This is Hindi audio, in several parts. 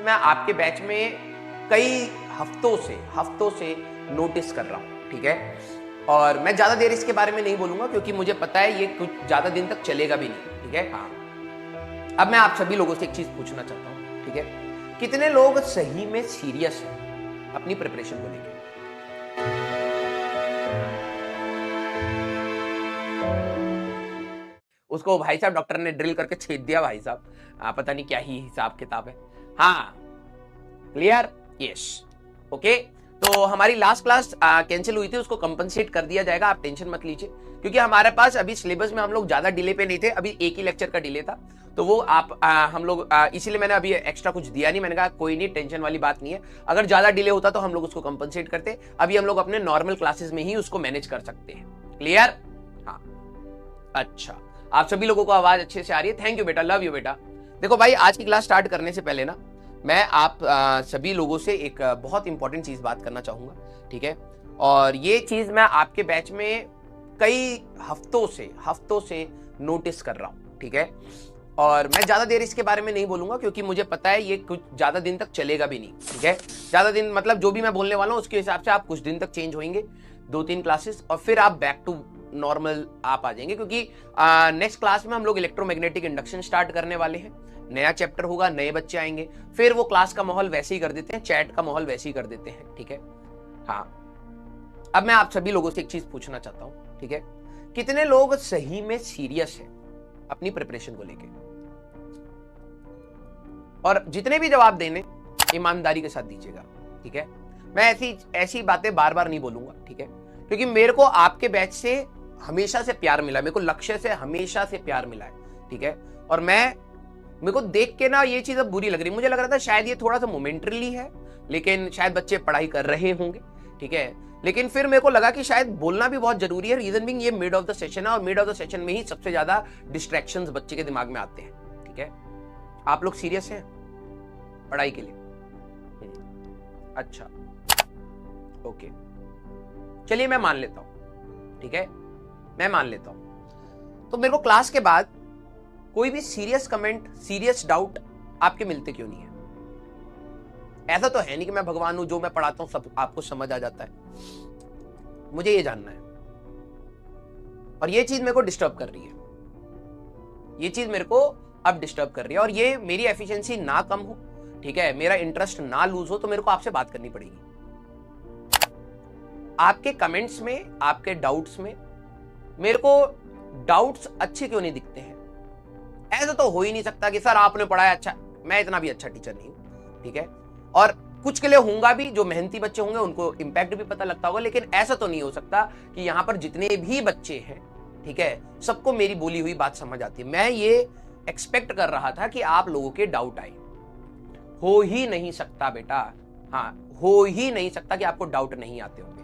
मैं आपके बैच में कई हफ्तों से नोटिस कर रहा हूँ, ठीक है। और मैं ज़्यादा देर इसके बारे में नहीं बोलूँगा क्योंकि मुझे पता है ये कुछ ज़्यादा दिन तक चलेगा भी नहीं, ठीक है। हाँ, अब मैं आप सभी लोगों से एक चीज़ पूछना चाहता हूँ, ठीक है। कितने लोग सही में सीरियस हैं अपनी प्रिपरेशन को लेकर? उसको भाई साहब डॉक्टर ने ड्रिल करके छेद दिया भाई साहब, पता नहीं क्या ही हिसाब किताब है। हाँ, क्लियर? Yes, okay. तो हमारी लास्ट क्लास कैंसिल हुई थी, उसको कंपनसेट कर दिया जाएगा, आप टेंशन मत लीजिए, क्योंकि हमारे पास अभी सिलेबस में हम लोग ज्यादा डिले पे नहीं थे, अभी एक ही लेक्चर का डिले था, तो वो आप हम लोग इसीलिए मैंने अभी एक्स्ट्रा कुछ दिया नहीं। मैंने कहा कोई नहीं, टेंशन वाली बात नहीं है, अगर ज्यादा डिले होता तो हम लोग उसको कंपनसेट करते। अभी हम लोग अपने नॉर्मल क्लासेस में ही उसको मैनेज कर सकते हैं। क्लियर? हाँ, अच्छा, आप सभी लोगों को आवाज अच्छे से आ रही है? थैंक यू बेटा, लव यू बेटा। देखो भाई, आज की क्लास स्टार्ट करने से पहले ना मैं आप सभी लोगों से एक बहुत इंपॉर्टेंट चीज बात करना चाहूंगा, ठीक है। और ये चीज मैं आपके बैच में कई हफ्तों से नोटिस कर रहा हूं, ठीक है। और मैं ज्यादा देर इसके बारे में नहीं बोलूंगा क्योंकि मुझे पता है ये कुछ ज्यादा दिन तक चलेगा भी नहीं, ठीक है। ज्यादा दिन मतलब जो भी मैं बोलने वाला हूं उसके हिसाब से आप कुछ दिन तक चेंज होंगे, 2-3 क्लासेस, और फिर आप बैक टू नॉर्मल आप आ जाएंगे, क्योंकि नेक्स्ट क्लास में हम लोग इलेक्ट्रोमैग्नेटिक इंडक्शन स्टार्ट करने वाले हैं। नया चैप्टर होगा, नए बच्चे आएंगे, फिर वो क्लास का माहौल वैसे ही कर देते हैं, चैट का माहौल वैसे ही कर देते हैं, ठीक है। हाँ, अब मैं आप सभी लोगों से एक चीज पूछना चाहता हूं, ठीक है। कितने लोग सही में सीरियस हैं अपनी प्रिपरेशन को लेके? और जितने भी जवाब देने, ईमानदारी के साथ दीजिएगा, ठीक है। मैं ऐसी बातें बार बार नहीं बोलूंगा, ठीक है, क्योंकि मेरे को आपके बैच से हमेशा से प्यार मिला, मेरे को लक्ष्य से हमेशा से प्यार मिला है, ठीक है। और मेरे को देख के ना ये चीज अब बुरी लग रही, मुझे लग रहा था शायद ये थोड़ा सा मोमेंटरीली है, लेकिन शायद बच्चे पढ़ाई कर रहे होंगे, ठीक है। लेकिन फिर मेरे को लगा कि शायद बोलना भी बहुत जरूरी है, रीजन बीइंग ये मिड ऑफ द सेशन है, और मिड ऑफ द सेशन में ही सबसे ज्यादा डिस्ट्रैक्शंस बच्चे के दिमाग में आते हैं, ठीक है। आप लोग सीरियस हैं पढ़ाई के लिए? अच्छा, ओके, चलिए मैं मान लेता हूं, ठीक है, मैं मान लेता हूं। तो मेरे को क्लास के बाद कोई भी सीरियस कमेंट, सीरियस डाउट आपके मिलते क्यों नहीं है? ऐसा तो है नहीं कि मैं भगवान हूं, जो मैं पढ़ाता हूं सब आपको समझ आ जाता है। मुझे ये जानना है, और ये चीज मेरे को डिस्टर्ब कर रही है, ये चीज मेरे को अब डिस्टर्ब कर रही है, और ये मेरी एफिशिएंसी ना कम हो, ठीक है, मेरा इंटरेस्ट ना लूज हो, तो मेरे को आपसे बात करनी पड़ेगी। आपके कमेंट्स में, आपके डाउट्स में मेरे को डाउट्स अच्छे क्यों नहीं दिखते हैं? ऐसा तो हो ही नहीं सकता कि सर आपने पढ़ाया अच्छा, मैं इतना भी अच्छा टीचर नहीं हूं, ठीक है। और कुछ के लिए होऊंगा भी, जो मेहनती बच्चे होंगे उनको इंपैक्ट भी पता लगता होगा, लेकिन ऐसा तो नहीं हो सकता कि यहां पर जितने भी बच्चे हैं, ठीक है, सबको मेरी बोली हुई बात समझ आती है। मैं ये एक्सपेक्ट कर रहा था कि आप लोगों के डाउट आए। हो ही नहीं सकता बेटा, हाँ, हो ही नहीं सकता कि आपको डाउट नहीं आते होंगे।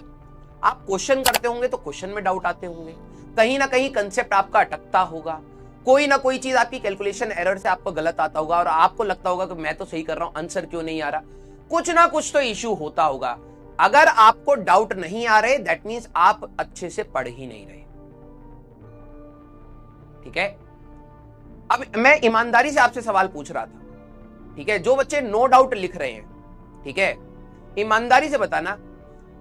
आप क्वेश्चन करते होंगे तो क्वेश्चन में डाउट आते होंगे, कहीं ना कहीं कंसेप्ट आपका अटकता होगा, कोई ना कोई चीज आपकी कैलकुलेशन एरर से आपको गलत आता होगा, और आपको लगता होगा कि मैं तो सही कर रहा हूं, आंसर क्यों नहीं आ रहा। कुछ ना कुछ तो इश्यू होता होगा। अगर आपको डाउट नहीं आ रहे, दैट मींस आप अच्छे से पढ़ ही नहीं रहे, ठीक है। अब मैं ईमानदारी से आपसे सवाल पूछ रहा था, ठीक है, जो बच्चे नो डाउट लिख रहे हैं, ठीक है, ईमानदारी से बताना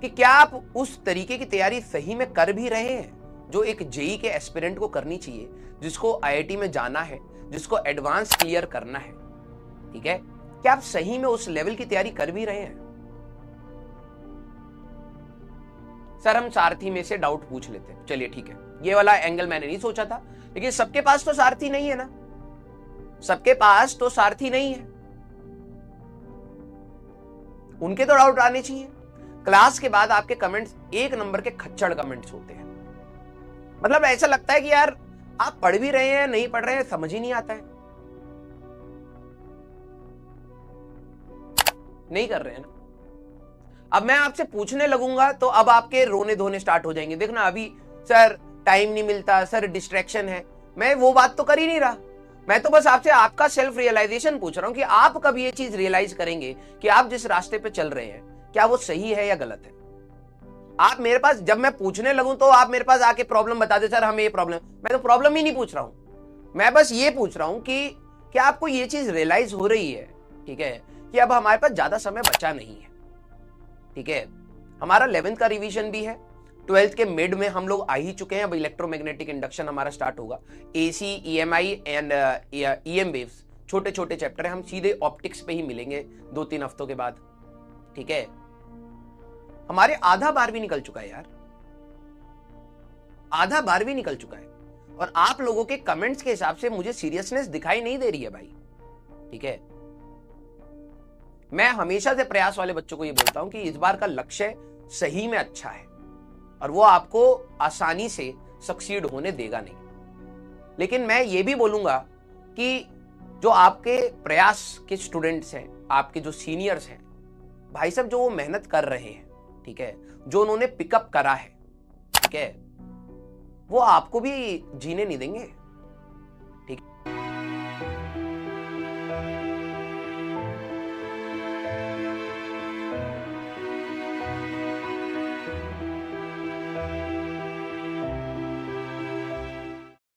कि क्या आप उस तरीके की तैयारी सही में कर भी रहे हैं जो एक जेई के एस्पिरेंट को करनी चाहिए, जिसको आईआईटी में जाना है, जिसको एडवांस क्लियर करना है, ठीक है। क्या आप सही में उस लेवल की तैयारी कर भी रहे हैं? सर हम सारथी में से डाउट पूछ लेते हैं, चलिए ठीक है, ये वाला एंगल मैंने नहीं सोचा था, लेकिन सबके पास तो सारथी नहीं है ना, सबके पास तो सारथी नहीं है, उनके तो डाउट आने चाहिए। क्लास के बाद आपके कमेंट्स एक नंबर के खच्चड़ कमेंट्स होते हैं, मतलब ऐसा लगता है कि यार आप पढ़ भी रहे हैं, नहीं पढ़ रहे हैं, समझ ही नहीं आता है, नहीं कर रहे हैं ना। अब मैं आपसे पूछने लगूंगा तो अब आपके रोने धोने स्टार्ट हो जाएंगे, देखना अभी सर टाइम नहीं मिलता, सर डिस्ट्रैक्शन है। मैं वो बात तो कर ही नहीं रहा, मैं तो बस आपसे आपका सेल्फ रियलाइजेशन पूछ रहा हूं कि आप कब ये चीज रियलाइज करेंगे कि आप जिस रास्ते पे चल रहे हैं क्या वो सही है या गलत है। आप मेरे पास जब मैं पूछने लगूं तो आप मेरे पास आके प्रॉब्लम बता दे, सर हमें ये प्रॉब्लम, मैं तो प्रॉब्लम ही नहीं पूछ रहा हूं, मैं बस ये पूछ रहा हूं कि क्या आपको ये चीज रियलाइज हो रही है, ठीक है, कि अब हमारे पास ज्यादा समय बचा नहीं है। ठीक है, हमारा 11th का रिवीजन भी है, 12th के मिड में हम लोग आ ही चुके हैं। अब इलेक्ट्रोमैग्नेटिक इंडक्शन हमारा स्टार्ट होगा, AC, EMI and EM waves, छोटे छोटे चैप्टर है, हम सीधे ऑप्टिक्स पे ही मिलेंगे 2-3 हफ्तों के बाद। ठीक है, हमारे आधा 12वीं निकल चुका है यार, आधा 12वीं निकल चुका है, और आप लोगों के कमेंट्स के हिसाब से मुझे सीरियसनेस दिखाई नहीं दे रही है भाई। ठीक है, मैं हमेशा से प्रयास वाले बच्चों को ये बोलता हूं कि इस बार का लक्ष्य सही में अच्छा है और वो आपको आसानी से सक्सीड होने देगा नहीं। लेकिन मैं ये भी बोलूंगा कि जो आपके प्रयास के स्टूडेंट्स हैं, आपके जो सीनियर्स हैं भाई साहब, जो वो मेहनत कर रहे हैं, ठीक है, जो उन्होंने पिकअप करा है, ठीक है, वो आपको भी जीने नहीं देंगे।